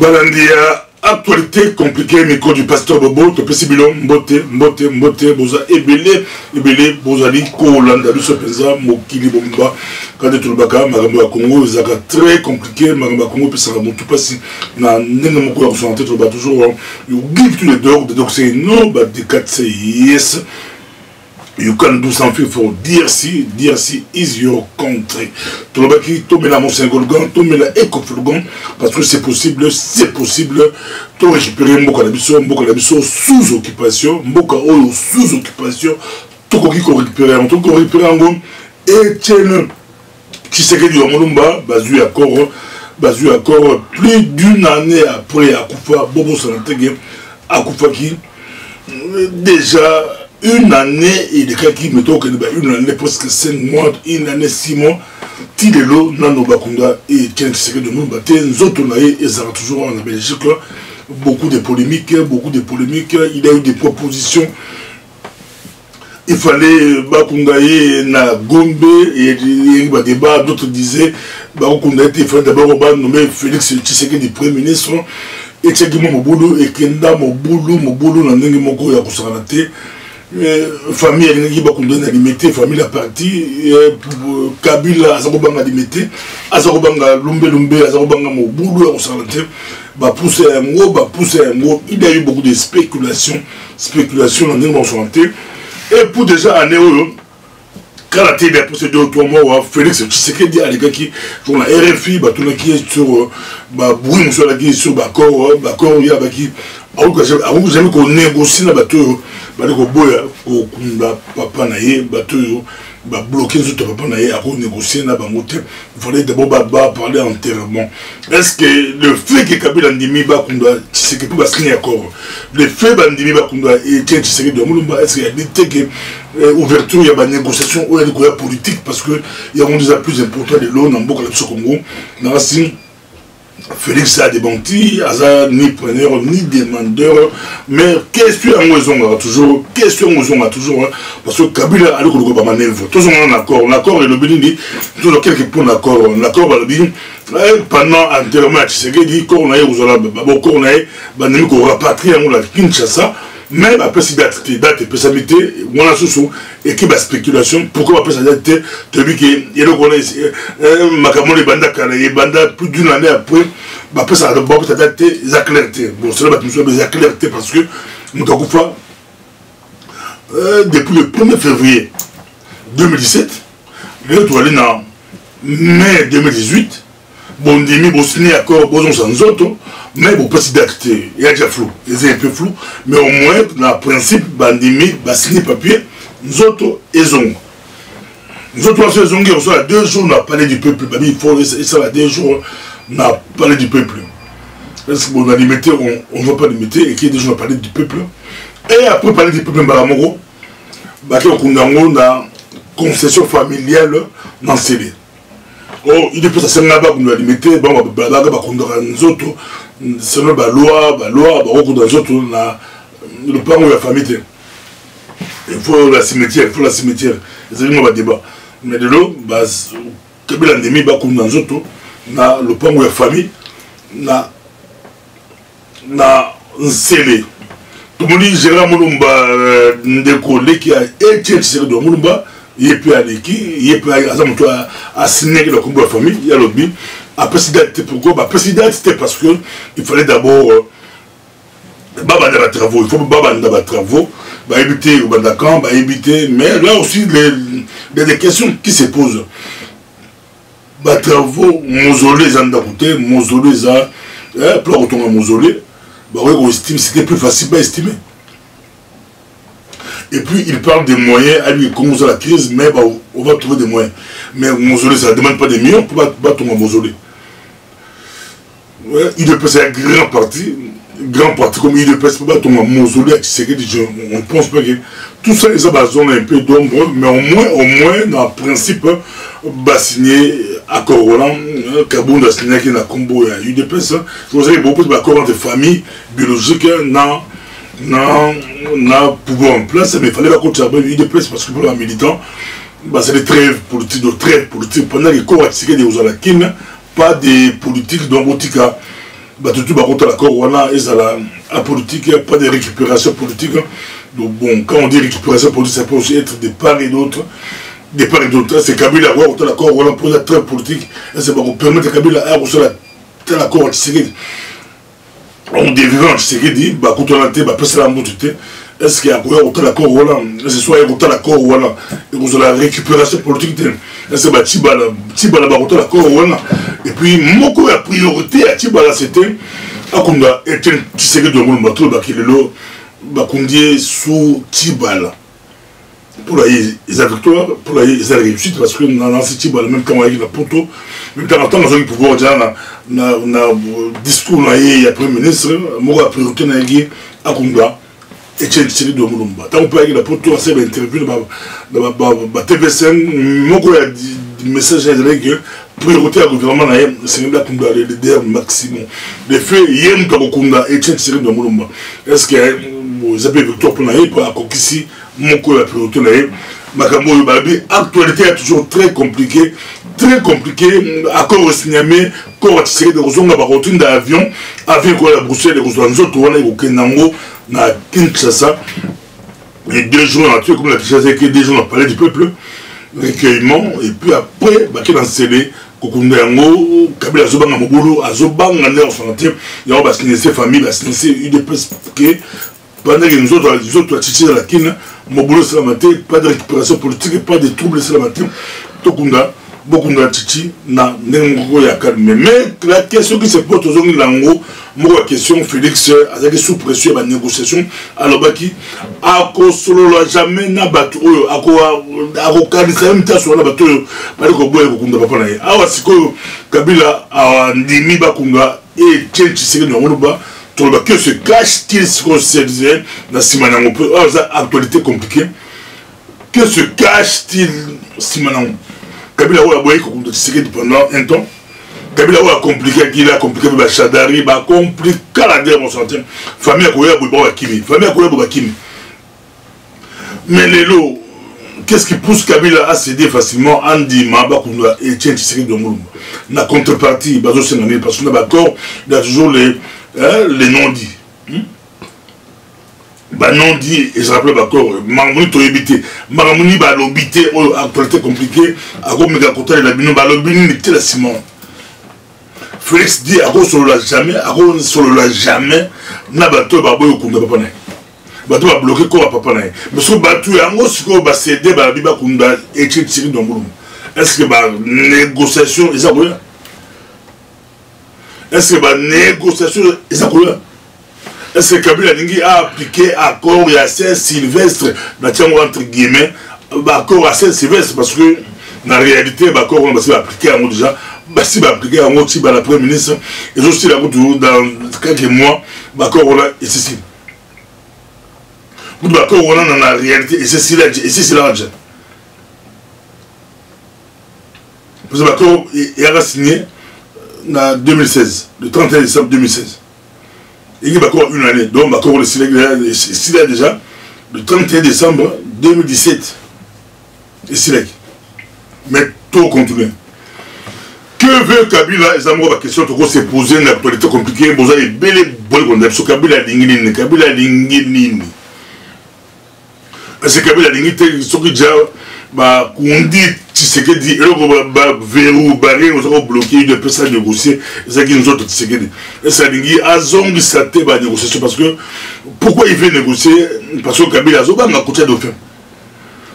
Balandia, actualité compliquée, micro du pasteur Bobo, Topesi Bilon, Mbote, Boza, Ebele, Bozali, Kolanda, Lusso Penza, Mokili Bomba, Kade Tulbaka, Maramba Congo, Zaka, très compliqué, Maramba Congo, puis ça va tout passer. Na Nenga Moko, on s'en tête, toujours, you give to the dog, the dog say no, but the cat say yes. You can do something for DRC is your country. Tolobaki, Tomela Monsengolgan, Tomela Ekofulgon, parce que c'est possible, to récupérer Mboka Labiso sous occupation, Mboka Oyo sous occupation, Tokoki ko récupérer, on ko récupérer en gom, et tiens, qui s'est dit au Molumba, basu accord, plus d'une année après Akoufa, Bobo Sanatege, Akoufa qui, déjà, une année, il est qui me toque une année, presque 5 mois, une année, 6 mois, Tidelo, Nano Bakunda et Tiens Tshisekedi de Moumbaté, Nzotonae, et ça toujours en Belgique, beaucoup de polémiques, il y a eu des propositions. Il fallait Bakundaye na Gombe et il y a débat, d'autres disaient Bakundaye, il fallait d'abord nommer Félix Tshisekedi Premier ministre, et Tchekimo Moboulou, et Kenda Moboulou, Nanenge Moko Yakusaranate. Famille qui va condamner à limiter, famille la partie, Kabila, Azarobanga limité, Azarobanga Lumbe, Azarobanga Moboulou, on s'en va pousser un mot, il y a eu beaucoup de spéculations dans les mentions. Et pour déjà un euro, quand la télé a poussé 2 ou 3 mois, Félix Tshisekedi a les gars qui sont la RFI, tout le qui est sur Bouy, monsieur la qui est sur Bakor, il y a qui, avant que jamais qu'on négocie la bateau. Papa naïe, bateau, bloqué sur papa naïe, à négocier, il fallait d'abord parler entièrement. Est-ce que le fait que Kabila Ndimi Bakunda, c'est que tout va signer accord, le fait que Ndimi Bakunda et Tiens Tshisekedi de Moulumba, est-ce qu'il y a des ouverture, il y a des négociations, il y a des courriers politiques, parce que il y a un des plus importants de l'eau dans beaucoup de Congo, dans la signe. Félix a démenti, Aza ni preneur ni demandeur, mais question on a toujours, parce que Kabila a le coup de manœuvre. Tous on a un accord, l'accord est le béni, tout le quelques points d'accord, l'accord va le dire, pendant enterrement, c'est que dit qu'on a eu aux Arabes, qu'on a eu, qu'on rapatrie à la Kinshasa, mais après cette date, personnalité, on a sous et qui va spéculation, pourquoi après cette date, celui qui est le connaît, Makamon les bandas, les bandas plus d'une année après, après ça, cette date, ils ont clarté. Bon, c'est là que nous avons clarté parce que nous avons fait, depuis le 1er février 2017, nous avons allé en mai 2018, bon, Ndimi, bon, signé accord, bon, sans autres. Mais bon, petit d'acte, il y a déjà flou, il est un peu flou, mais au moins, dans le principe, Bandimi, signer papier, nous autres, ils ont. Nous autres, on soit 2 jours, on a parlé du peuple, il faut, ça va 2 jours, on a parlé du peuple. Est-ce qu'on a limité, on ne va pas limiter, et qu'il y a 2 jours, on a parlé du peuple. Et après parler du peuple, Mbaramoro, on a une concession familiale dans le CD. Oh, il est plus à là-bas qu'on doit limiter, bon, nous autres, selon la loi, le plan où la famille, il faut la cimetière, c'est un débat. Mais de l'eau, Kabila Ndimi, le plan où la famille, na scellé. Tout le monde dit, Gérard Moulumba, Ndeko, qui a été de Moulumba, il peut aller qui, il peut aller à signer le combat de la famille, il y a l'autre. Après, pourquoi? C'était parce qu'il fallait d'abord Baba dans les travaux, il faut Baba dans les travaux, éviter au Bandakan, éviter, mais là aussi, des questions qui se posent. Travaux, mausolée, Zandakoute, mausolée, pour retourner à mausolée, c'était plus facile à estimer. Et puis il parle des moyens à lui, comme la crise, mais on va trouver des moyens. Mais mausolée, ça ne demande pas des millions pour pas tomber en mausolée. Ouais, il peut c'est un grand parti comme il peut pas tomber en mausolée, on ne pense pas que tout ça, ils ont besoin un peu d'ombre, mais au moins, dans le principe, signer accord Roland, Kaboun a signé qui n'a combo à UDPS. Vous avez beaucoup d'accords de famille biologique, n'a pouvoir en place, mais il fallait pas continuer UDPS parce que pour les militants, c'est des trêves politiques, pendant les corps à des Ouzalakines, pas des politiques d'Ambotika. Batutu bakota l'accord wana ezala apolitique, pas de récupération politique. Donc bon, quand on dit récupération politique, ça peut aussi être de part et d'autre. De part et d'autre, c'est Kabila avoir autant l'accord wana pour la très politique. Et c'est pour permettre Kabila à avoir tel accord à Tshisekedi. On devrait en Tshisekedi, bakota la te, bapeser la montée. Est-ce qu'il y a autant d'accords voilà, ce soit autant d'accords voilà, et vous avez la récupération politique, est-ce que Tibala autant d'accords voilà, et puis mon la priorité à Tibala c'était à Kunda et Tshisekedi de mon bateau bakilelo bakundi sous Tibala pour la victoire, pour la réussite parce que dans ce Tibala même quand on a eu la poto, même quand on a eu le pouvoir déjà na discours là il y a premier ministre, moi la priorité na à Kunda. Et tu es de Moulumba. Tant qu'on la poto à cette interview dans TV5, mon message est que priorité à gouvernement c'est là qu'on doit le dire maximum. Les faits, hier nous avons Kunda et tu es de Moulumba. Est-ce que vous avez victoire pour naïe pour accomplir ici mon coup la priorité naïe? Makambo Yobabi, actualité est toujours très compliquée. Très compliqué, accord au Signamé, corps à tirer de Rosonga, routine d'avion, avion quoi la Bruxelles, les Rosonga, Tourana, au Kenango, na Kinshasa, et 2 jours on a tué comme la Kinshasa, et 2 jours on a parlé du peuple, recueillement, et puis après, qui dans scellé, Kokundango, Kabila Zobanga Mobolo, Azobanga, en santé, il y a signé ses familles, il a signé UDPS, pendant que nous autres, à dans la Kine, Mobolo c'est la matin, pas de récupération politique, pas de troubles c'est la matin, Tokunda. Beaucoup de titi na nengo ya calme mais la question qui se pose aux gens lango moi question Félix avec sous pression la négociation alors baki ako solo la jamais na batu ako kanisa même ta sur la batu bali ko boye ko kunda papa na awa siko Kabila a ndimi bakunga et Tshisekedi no ngoba to ba que se cache-t-il ce qu'on se disait na simanango peu actualité compliquée que se cache-t-il simanango Kabila a boyé pendant un temps. Kabila a compliqué, il a compliqué le Chadari, il a compliqué la guerre, mon santé. Famille a couillé à Kimi. Famille a couillé à Kimi. Mais les lots, qu'est-ce qui pousse Kabila à céder facilement Andy Maba Kunda et Tien Tshisekedi de Moulumba? La contrepartie, parce que d'accord, il y a toujours les non-dits. Bah non dit et je rappelle d'accord Mamouni to éviter Mamouni ba l'obité actualité compliquée à gros méga côté la bino ba l'obini n'était la Simon Félix dit à gros sur la jamais na bateau ba boyo kunda papa na bateau ba bloqué quoi papa na mais sur bateau ya ngo siko ba céder ba biba kunda et Tshisekedi dans Moulumba est-ce que ba négociation ils a quoi est-ce que ba négociation ils a quoi? Est-ce que Kabila Ningi a appliqué accord à Saint-Sylvestre, entre guillemets, accord à Saint-Sylvestre, parce que, dans la réalité, l'accord on va appliquer à moi déjà, si va appliquer à moi aussi, la Première ministre, et aussi la route dans quelques mois, l'accord on a, et c'est ça. L'accord on a dans la réalité, et c'est là, parce que l'accord, il a signé en 2016, le 31 décembre 2016. Il y a encore une année, donc s'il y a déjà le 31 décembre 2017. Et c'est mais tout continue. Que veut Kabila? Les amours, la question s'est posée, une actualité compliquée, vous avez bel et Kabila Lingini, Kabila Lingini. Parce que Kabila Lingini, ce qui déjà, on dit Tshisekedi, verrou, barré, nous avons bloqué, de personnes à négocier, c'est qui nous autres Tshisekedi. Et ça dit, Azong, ça t'est pas négociation, parce que, pourquoi il veut négocier? Parce que Kabila Zoba n'a côté Dauphin.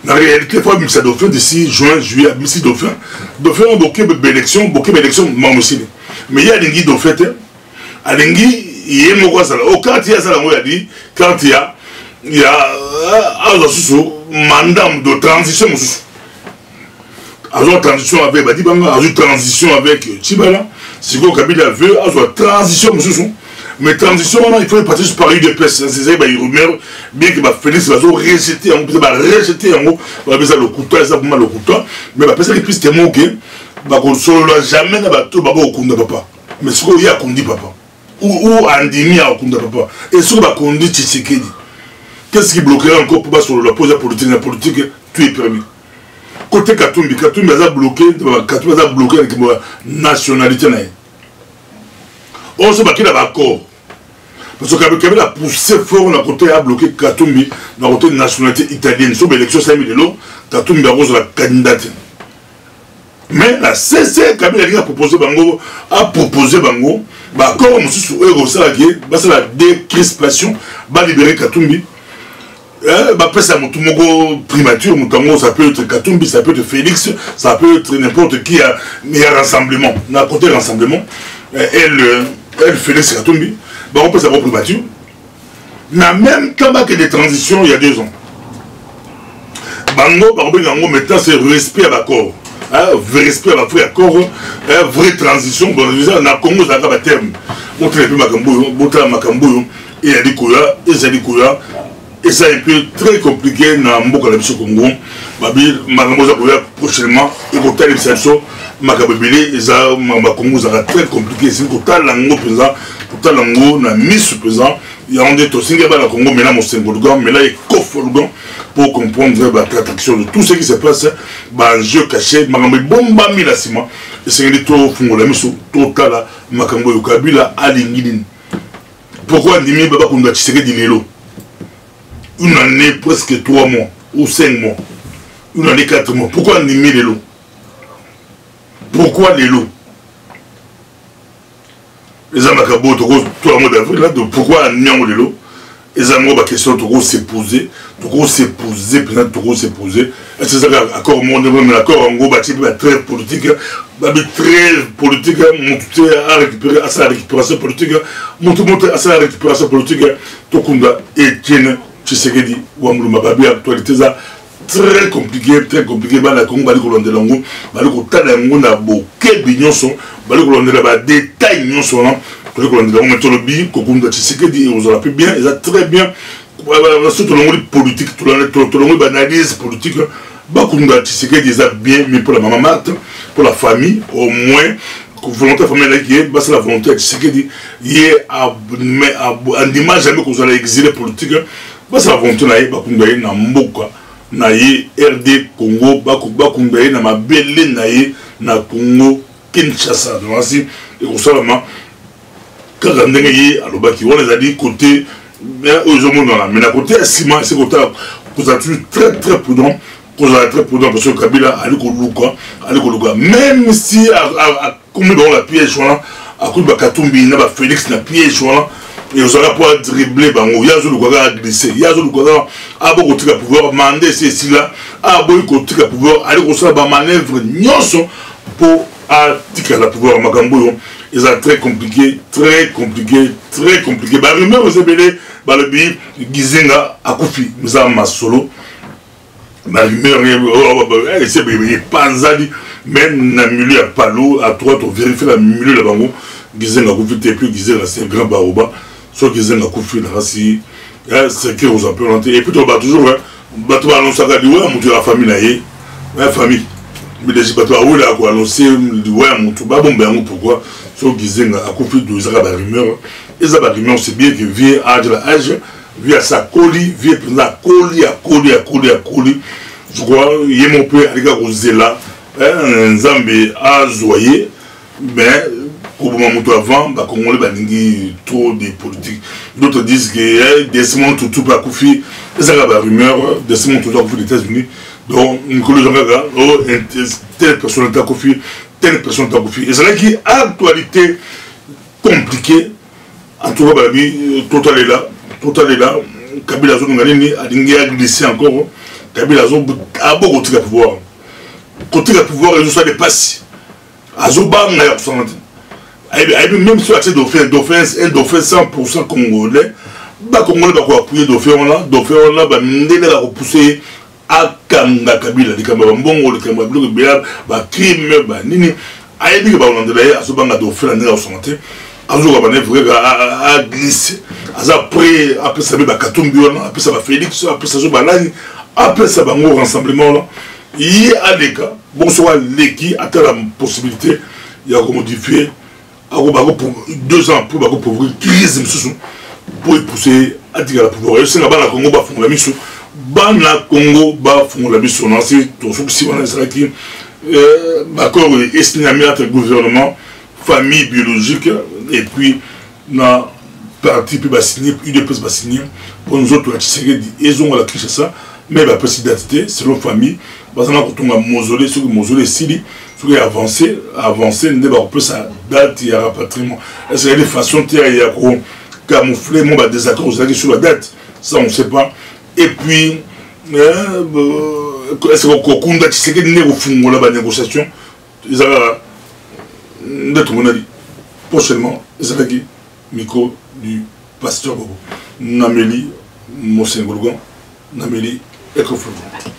En réalité, il faut que ça Dauphin d'ici juin, juillet, d'ici Dauphin. Dauphin a beaucoup d'élections, Mamoussine. Mais il y a des guides Dauphin, à l'ingui, il y a quoi ça? Au quand il y a ça, il a dit, quand il y a mandat de transition. Alors transition avec Badibanga, transition avec Tibala, c'est quoi Kabila veut, transition. Mais transition, il faut partir par UDPS. C'est ça, il rumeur, bien que Félix va rejeter en haut, va faire le couteau, ça va le couteau, mais va faire les pistes témoins, ok, va qu'on jamais n'a pas tout, va au Kunda papa. Mais ce qu'il y a Kundi papa, ou Andimi à Kunda papa, et ce qu'on dit Tshisekedi. Qu'est-ce qui bloquerait encore pour sur la pose politique? La politique, tout est permis. Côté Katumbi a bloqué, Katumbi a bloqué avec la nationalité. On se bat qui d'accord. Parce que Kabila a poussé fort dans le côté à bloquer Katumbi dans le côté de nationalité italienne. Sur l'élection 5 000 euros, Katumbi a posé la candidate. Mais la CC, Kabila a proposé Bango, comme c'est la décrispation, va libérer Katumbi. Après ça, primature, ça peut être Katumbi, ça peut être Félix, ça peut être n'importe qui, mais il y a rassemblement. Dans le côté rassemblement, elle Félix Katumbi, on peut savoir primature. Mais même temps que des transitions, il y a 2 ans. Bango, maintenant, c'est respect à l'accord. Respect à l'accord, vraie transition. Bon, on a Congo, ça a terme. On traite Makambo, et Adikoya, et ça est très compliqué dans le Congo. Prochainement, et pour telle situation, Makabébélé, et ça, Congo, ça va très compliqué. C'est pour tal lango présent, pour tal lango, on a mis ce présent. Il y a un des tossings à la Congo, mais là, mon Sengoulgan, mais là, il coffre le gant pour comprendre l'attraction de tout ce qui se passe. Un jeu caché, Makambo, bomba milasima, et c'est un des tours, Fungola, Misso, Totala, Makambo, Yokabila, Alingilin. Pourquoi Nimi Baba Kunda Tshisekedi Lelo? Une année, presque 3 mois, ou 5 mois. Une année, 4 mois. Pourquoi Nimi Lelo? Pourquoi Lelo? Les Amakabo, tout le monde d'avril, là, pourquoi Nyango Lelo? Les Amakabo, la question, tout s'est posé, c'est ça, l'accord mondial, l'accord en gros, très politique, monter à récupérer à sa récupération politique, monter à sa récupération politique, Tokunda, Etienne, Tshisekedi, Ouamboulou Mababi, actualité, très compliqué, la Congo, de l'ango, Talango, na boké bignonson, la détail nyonson, maintenant le bi, Kokunda Tshisekedi, et vous aurez bien, ils ont très bien, surtout le politique, tout le analyse politique, Bakunda Tshisekedi, ils ont bien, mais pour la maman Marthe, pour la famille, au moins, volonté familiale qui est, c'est la volonté de Tshisekedi, il est en image jamais que vous allez exiler politique, c'est la volonté de Bakunda na Mboka. Na ye RD Congo bakunda ye na mabele na ye na Congo Kinshasa donc et kosalama kaka ndenge ye alobaki on les a dit côté mais na côté Sima c'est côté très prudent parce que Kabila ali koluka même si a commis dans la piège voilà a coup Katumbi na ba Félix na piège voilà et vous allez pouvoir dribbler bango yazo lukaga glisser yazo lukaga abo kotika pouvoir mander ceci là abo kotika pouvoir aller ko ba manœuvre nyonso pour tika la pouvoir makambo ils sont très compliqué ba rumeur vous ebele ba le bi gizenga akufi mza masolo ba rumeur c'est bébé panzali même na milieu à palo à droite on vérifie la milieu la bango gizenga akufi te puis gizenga c'est grand baoba ceux qui ont couffé là, c'est que vous en présentez. Et puis, on va toujours, on va annoncer à la famille, la famille. Mais déjà, on va annoncer, pourquoi ceux qui ont couffé de la rumeur. Et la rumeur, c'est bien que vient à l'âge, vient à sa colis, vient à colis. Je crois, il y a mon père, il y a Zéla, un Zambé à Zoyer, mais. Au moment où avant, Congolais balingi trop de politique. D'autres disent que Desmond Tutu pas Koufi, c'est la rumeur, Desmond Tutu a Koufi des États-Unis. Donc, Nicolas Jean-Gaga, telle personne est à Koufi, telle personne est à Koufi. Et c'est là qu'il y a actualité compliquée. En tout cas, Total est là. Kabila Zone a glissé encore. Kabila Zone a beaucoup de pouvoir. Côté de pouvoir, ils ont soit des passes. Azoba, on a absent. Même si l'accès d'offense, un d'offense 100% congolais, Congolais va appuyer d'offense là, va repousser à Kanga Kabila, les Kamabongo, les Kamabongo, crime, Nini, à Ebi Balandela, à ce banc d'offense, à santé, à ce à glisser, après ça va Katumbi, après ça va Félix, après ça va Balani, après ça va un rassemblement là. Il y a des cas, bonsoir les qui a la possibilité, il y a modifié. Pour 2 ans pour ouvrir crise pour pousser à dire la pouvoir. Et c'est là-bas la Congo va fondre la mission. La Congo va fondre la mission. C'est tout ce qui est qui d'accord estimé entre gouvernement, famille biologique, et puis na parti puis signé UDPS va signer pour nous autres ils ont la triche ça mais la présidentité selon famille parce qu'on a mausolée sur le mausolée Sili sur les avancé ne va pas sa date il y a rapatriement est-ce qu'il y a des façons il y a camoufler mon désaccord sur la date ça on ne sait pas et puis est-ce qu'on a dit que au fond la négociation ils ont d'être mon avis prochainement ils ont dit micro du pasteur Bobo Nameli Mossengolgon Nameli Ekoflogo.